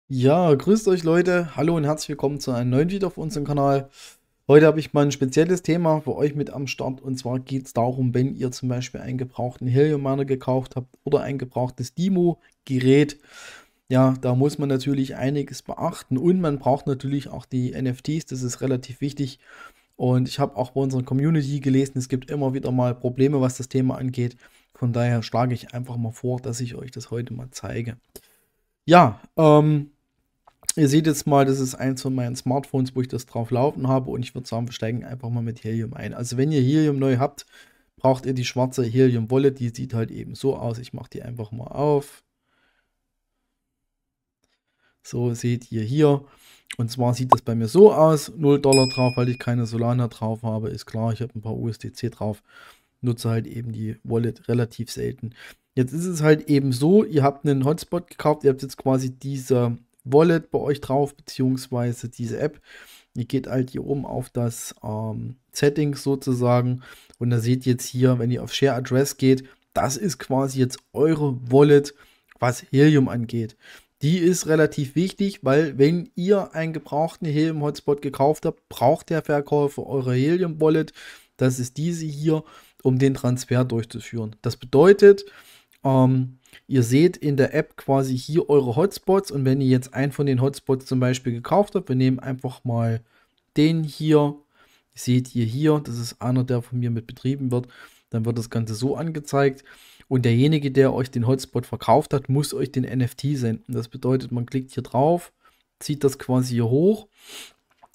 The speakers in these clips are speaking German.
Ja, grüßt euch Leute. Hallo und herzlich willkommen zu einem neuen Video auf unserem Kanal. Heute habe ich mal ein spezielles Thema für euch mit am Start. Und zwar geht es darum, wenn ihr zum Beispiel einen gebrauchten Helium Miner gekauft habt oder ein gebrauchtes Demo-Gerät. Ja, da muss man natürlich einiges beachten und man braucht natürlich auch die NFTs. Das ist relativ wichtig. Und ich habe auch bei unserer Community gelesen, es gibt immer wieder mal Probleme, was das Thema angeht. Von daher schlage ich einfach mal vor, dass ich euch das heute mal zeige. Ja, ihr seht jetzt mal, das ist eins von meinen Smartphones, wo ich das drauf laufen habe, und ich würde sagen, wir steigen einfach mal mit Helium ein. Also wenn ihr Helium neu habt, braucht ihr die schwarze Helium Wallet, die sieht halt eben so aus. Ich mache die einfach mal auf. So seht ihr hier. Und zwar sieht das bei mir so aus. 0 Dollar drauf, weil ich keine Solana drauf habe. Ist klar, ich habe ein paar USDC drauf. Nutze halt eben die Wallet relativ selten. Jetzt ist es halt eben so, ihr habt einen Hotspot gekauft, ihr habt jetzt quasi diese Wallet bei euch drauf, beziehungsweise diese App. Ihr geht halt hier oben auf das Settings sozusagen, und da seht ihr jetzt hier, wenn ihr auf Share Address geht, das ist quasi jetzt eure Wallet, was Helium angeht. Die ist relativ wichtig, weil wenn ihr einen gebrauchten Helium-Hotspot gekauft habt, braucht der Verkäufer eure Helium-Wallet. Das ist diese hier, um den Transfer durchzuführen. Das bedeutet, ihr seht in der App quasi hier eure Hotspots, und wenn ihr jetzt einen von den Hotspots zum Beispiel gekauft habt, wir nehmen einfach mal den hier, seht ihr hier, das ist einer, der von mir mit betrieben wird, dann wird das Ganze so angezeigt. Und derjenige, der euch den Hotspot verkauft hat, muss euch den NFT senden. Das bedeutet, man klickt hier drauf, zieht das quasi hier hoch,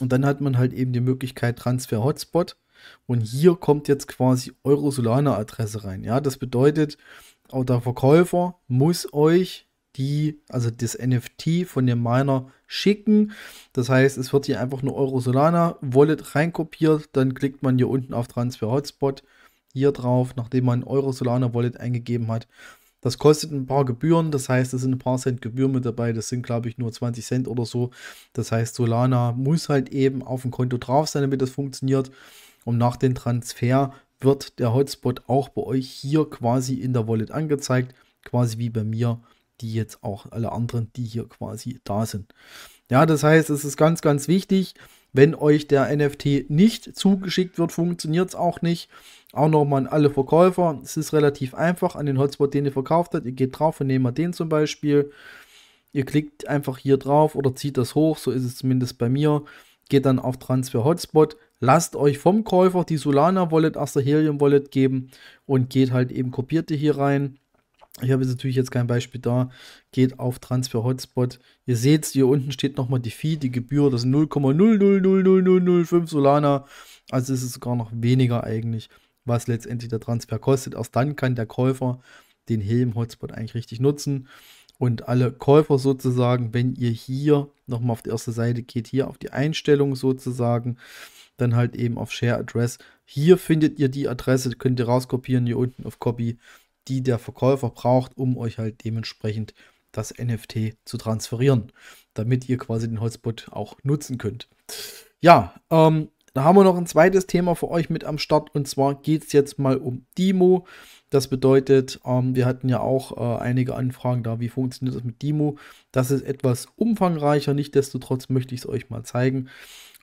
und dann hat man halt eben die Möglichkeit Transfer Hotspot. Und hier kommt jetzt quasi eure Solana-Adresse rein. Ja, das bedeutet, auch der Verkäufer muss euch also das NFT von dem Miner schicken. Das heißt, es wird hier einfach nur eure Solana Wallet reinkopiert. Dann klickt man hier unten auf Transfer Hotspot hier drauf, nachdem man eure Solana Wallet eingegeben hat. Das kostet ein paar Gebühren, das heißt, es sind ein paar Cent Gebühren mit dabei, das sind, glaube ich, nur 20 Cent oder so. Das heißt, Solana muss halt eben auf dem Konto drauf sein, damit das funktioniert. Und nach dem Transfer wird der Hotspot auch bei euch hier quasi in der Wallet angezeigt, quasi wie bei mir, die jetzt auch alle anderen, die hier quasi da sind. Ja, das heißt, es ist ganz, ganz wichtig, wenn euch der NFT nicht zugeschickt wird, funktioniert es auch nicht. Auch nochmal an alle Verkäufer. Es ist relativ einfach an den Hotspot, den ihr verkauft habt. Ihr geht drauf und nehmt mal den zum Beispiel. Ihr klickt einfach hier drauf oder zieht das hoch, so ist es zumindest bei mir. Geht dann auf Transfer Hotspot. Lasst euch vom Käufer die Solana Wallet aus der Helium Wallet geben und geht halt eben, kopiert die hier rein. Ich habe jetzt natürlich jetzt kein Beispiel da. Geht auf Transfer Hotspot. Ihr seht, hier unten steht nochmal die Fee, die Gebühr. Das sind 0,000005 Solana. Also ist es sogar noch weniger eigentlich, was letztendlich der Transfer kostet. Erst dann kann der Käufer den Helium Hotspot eigentlich richtig nutzen. Und alle Käufer sozusagen, wenn ihr hier nochmal auf die erste Seite geht, hier auf die Einstellung sozusagen, dann halt eben auf Share Address. Hier findet ihr die Adresse, könnt ihr rauskopieren, hier unten auf Copy, die der Verkäufer braucht, um euch halt dementsprechend das NFT zu transferieren, damit ihr quasi den Hotspot auch nutzen könnt. Ja, da haben wir noch ein zweites Thema für euch mit am Start, und zwar geht es jetzt mal um Demo. Das bedeutet, wir hatten ja auch einige Anfragen da, wie funktioniert das mit Demo. Das ist etwas umfangreicher, nichtsdestotrotz möchte ich es euch mal zeigen.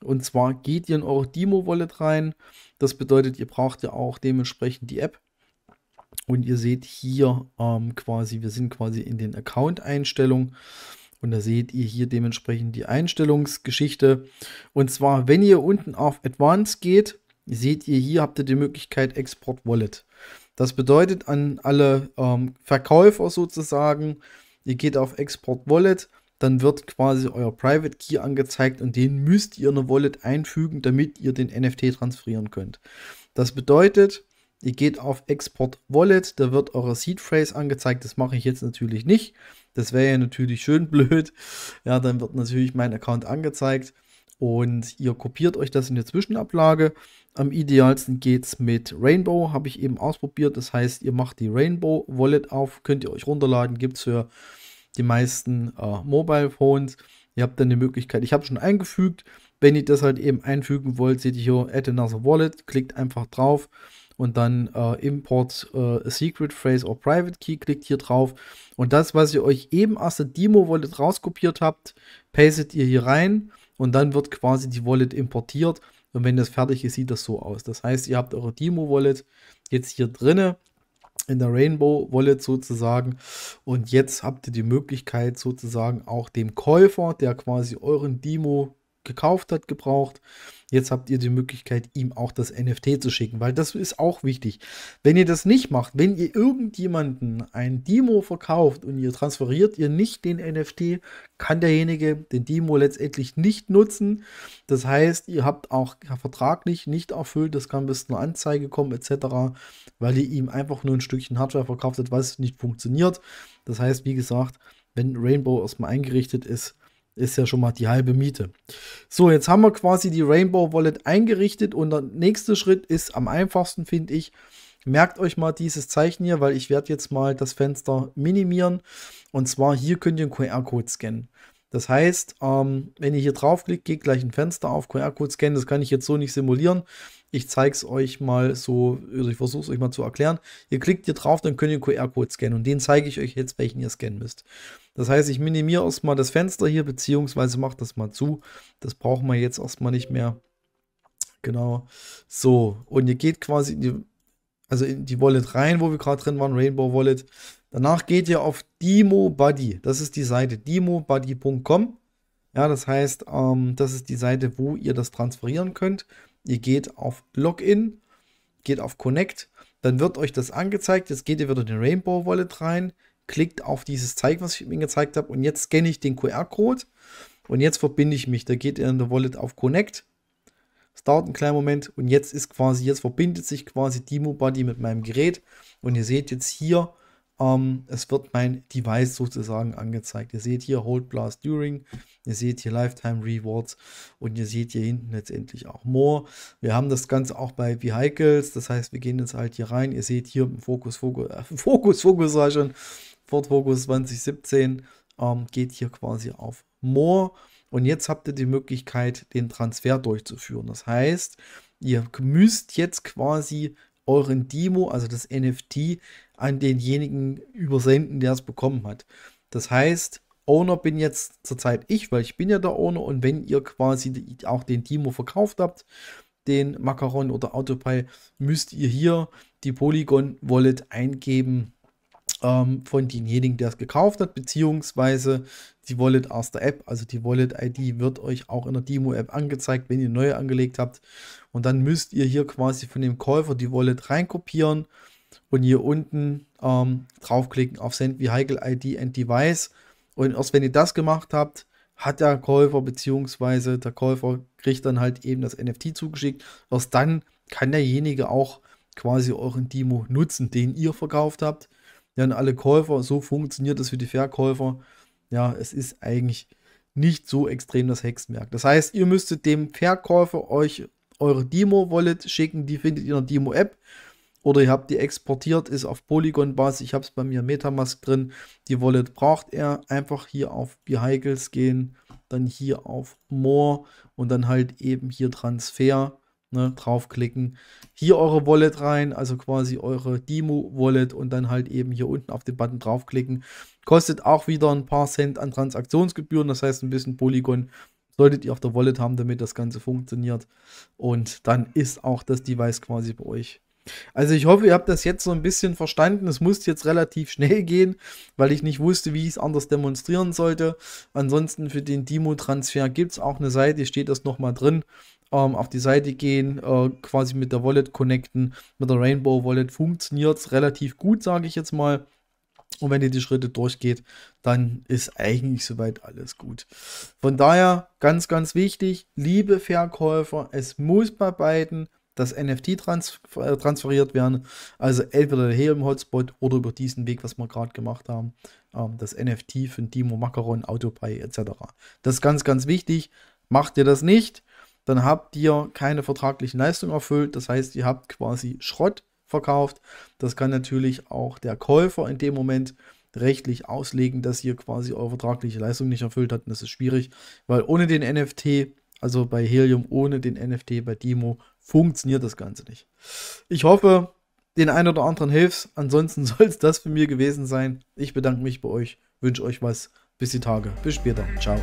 Und zwar geht ihr in eure Demo-Wallet rein. Das bedeutet, ihr braucht ja auch dementsprechend die App. Und ihr seht hier quasi, wir sind quasi in den Account-Einstellungen. Und da seht ihr hier dementsprechend die Einstellungsgeschichte. Und zwar, wenn ihr unten auf Advanced geht, seht ihr hier, habt ihr die Möglichkeit Export Wallet. Das bedeutet an alle Verkäufer sozusagen, ihr geht auf Export Wallet, dann wird quasi euer Private Key angezeigt, und den müsst ihr in eine Wallet einfügen, damit ihr den NFT transferieren könnt. Das bedeutet, ihr geht auf Export Wallet, da wird eure Seed Phrase angezeigt. Das mache ich jetzt natürlich nicht. Das wäre ja natürlich schön blöd. Ja, dann wird natürlich mein Account angezeigt und ihr kopiert euch das in die Zwischenablage. Am idealsten geht es mit Rainbow, habe ich eben ausprobiert. Das heißt, ihr macht die Rainbow Wallet auf, könnt ihr euch runterladen, gibt es für die meisten Mobile Phones. Ihr habt dann die Möglichkeit, ich habe schon eingefügt. Wenn ihr das halt eben einfügen wollt, seht ihr hier Add another Wallet, klickt einfach drauf. und dann Import Secret Phrase or Private Key, klickt hier drauf und das, was ihr euch eben aus der Demo-Wallet rauskopiert habt, pastet ihr hier rein und dann wird quasi die Wallet importiert und wenn das fertig ist, sieht das so aus. Das heißt, ihr habt eure Demo-Wallet jetzt hier drinne in der Rainbow Wallet sozusagen und jetzt habt ihr die Möglichkeit sozusagen auch dem Käufer, der quasi euren Demo gekauft hat, gebraucht. Jetzt habt ihr die Möglichkeit, ihm auch das NFT zu schicken, weil das ist auch wichtig. Wenn ihr das nicht macht, wenn ihr irgendjemanden ein Demo verkauft und ihr transferiert ihr nicht den NFT, kann derjenige den Demo letztendlich nicht nutzen. Das heißt, ihr habt auch vertraglich nicht erfüllt, das kann bis zu einer Anzeige kommen etc., weil ihr ihm einfach nur ein Stückchen Hardware verkauft habt, was nicht funktioniert. Das heißt, wie gesagt, wenn Rainbow erstmal eingerichtet ist, ist ja schon mal die halbe Miete. So, jetzt haben wir quasi die Rainbow Wallet eingerichtet und der nächste Schritt ist am einfachsten, finde ich. Merkt euch mal dieses Zeichen hier, weil ich werde jetzt mal das Fenster minimieren. Und zwar hier könnt ihr einen QR-Code scannen. Das heißt, wenn ihr hier draufklickt, geht gleich ein Fenster auf, QR-Code scannen. Das kann ich jetzt so nicht simulieren. Ich zeige es euch mal so, also ich versuche es euch mal zu erklären. Ihr klickt hier drauf, dann könnt ihr einen QR-Code scannen und den zeige ich euch jetzt, welchen ihr scannen müsst. Das heißt, ich minimiere erstmal das Fenster hier, beziehungsweise mache das mal zu. Das brauchen wir jetzt erstmal nicht mehr. Genau. So, und ihr geht quasi in die Wallet rein, wo wir gerade drin waren, Rainbow Wallet. Danach geht ihr auf DemoBuddy. Das ist die Seite demobuddy.com. Ja, das heißt, das ist die Seite, wo ihr das transferieren könnt. Ihr geht auf Login, geht auf Connect, dann wird euch das angezeigt. Jetzt geht ihr wieder in den Rainbow Wallet rein, klickt auf dieses Zeichen, was ich Ihnen gezeigt habe und jetzt scanne ich den QR-Code und jetzt verbinde ich mich. Da geht ihr in der Wallet auf Connect. Es dauert einen kleinen Moment und jetzt verbindet sich quasi DemoBuddy mit meinem Gerät und ihr seht jetzt hier, es wird mein Device sozusagen angezeigt. Ihr seht hier Hold Blast During, ihr seht hier Lifetime Rewards und ihr seht hier hinten letztendlich auch More. Wir haben das Ganze auch bei Vehicles, das heißt, wir gehen jetzt halt hier rein. Ihr seht hier Ford Focus 2017 geht hier quasi auf More und jetzt habt ihr die Möglichkeit, den Transfer durchzuführen. Das heißt, ihr müsst jetzt quasi euren Demo, also das NFT, an denjenigen übersenden, der es bekommen hat. Das heißt, Owner bin jetzt zurzeit ich, weil ich bin ja der Owner und wenn ihr quasi auch den Demo verkauft habt, den Macaron oder Autopie, müsst ihr hier die Polygon Wallet eingeben von demjenigen, der es gekauft hat, beziehungsweise die Wallet aus der App, also die Wallet-ID wird euch auch in der Demo-App angezeigt, wenn ihr neue angelegt habt. Und dann müsst ihr hier quasi von dem Käufer die Wallet reinkopieren und hier unten draufklicken auf Send Vehicle ID and Device. Und erst wenn ihr das gemacht habt, hat der Käufer beziehungsweise der Käufer kriegt dann halt eben das NFT zugeschickt. Erst dann kann derjenige auch quasi euren Demo nutzen, den ihr verkauft habt. Ja, an alle Käufer, so funktioniert das für die Verkäufer. Ja, es ist eigentlich nicht so extrem das Hexenwerk. Das heißt, ihr müsstet dem Verkäufer euch eure Demo-Wallet schicken, die findet ihr in der Demo-App. Oder ihr habt die exportiert, ist auf Polygon-Basis. Ich habe es bei mir Metamask drin. Die Wallet braucht er. Einfach hier auf Vehicles gehen, dann hier auf More und dann halt eben hier Transfer. Ne, draufklicken, hier eure Wallet rein, also quasi eure Demo-Wallet und dann halt eben hier unten auf den Button draufklicken. Kostet auch wieder ein paar Cent an Transaktionsgebühren, das heißt ein bisschen Polygon solltet ihr auf der Wallet haben, damit das Ganze funktioniert. Und dann ist auch das Device quasi bei euch. Also ich hoffe, ihr habt das jetzt so ein bisschen verstanden. Es musste jetzt relativ schnell gehen, weil ich nicht wusste, wie ich es anders demonstrieren sollte. Ansonsten für den Demo-Transfer gibt es auch eine Seite, steht das nochmal drin. Auf die Seite gehen, quasi mit der Wallet connecten, mit der Rainbow Wallet funktioniert es relativ gut, sage ich jetzt mal. Und wenn ihr die Schritte durchgeht, dann ist eigentlich soweit alles gut. Von daher ganz, ganz wichtig, liebe Verkäufer, es muss bei beiden das NFT transferiert werden. Also entweder hier im Hotspot oder über diesen Weg, was wir gerade gemacht haben. Das NFT für Demo, Macaron, Autopie etc. Das ist ganz, ganz wichtig. Macht ihr das nicht, dann habt ihr keine vertraglichen Leistungen erfüllt. Das heißt, ihr habt quasi Schrott verkauft. Das kann natürlich auch der Käufer in dem Moment rechtlich auslegen, dass ihr quasi eure vertragliche Leistung nicht erfüllt habt. Und das ist schwierig, weil ohne den NFT, also bei Helium ohne den NFT bei Demo, funktioniert das Ganze nicht. Ich hoffe, den einen oder anderen hilft's. Ansonsten soll es das für mir gewesen sein. Ich bedanke mich bei euch, wünsche euch was. Bis die Tage. Bis später. Ciao.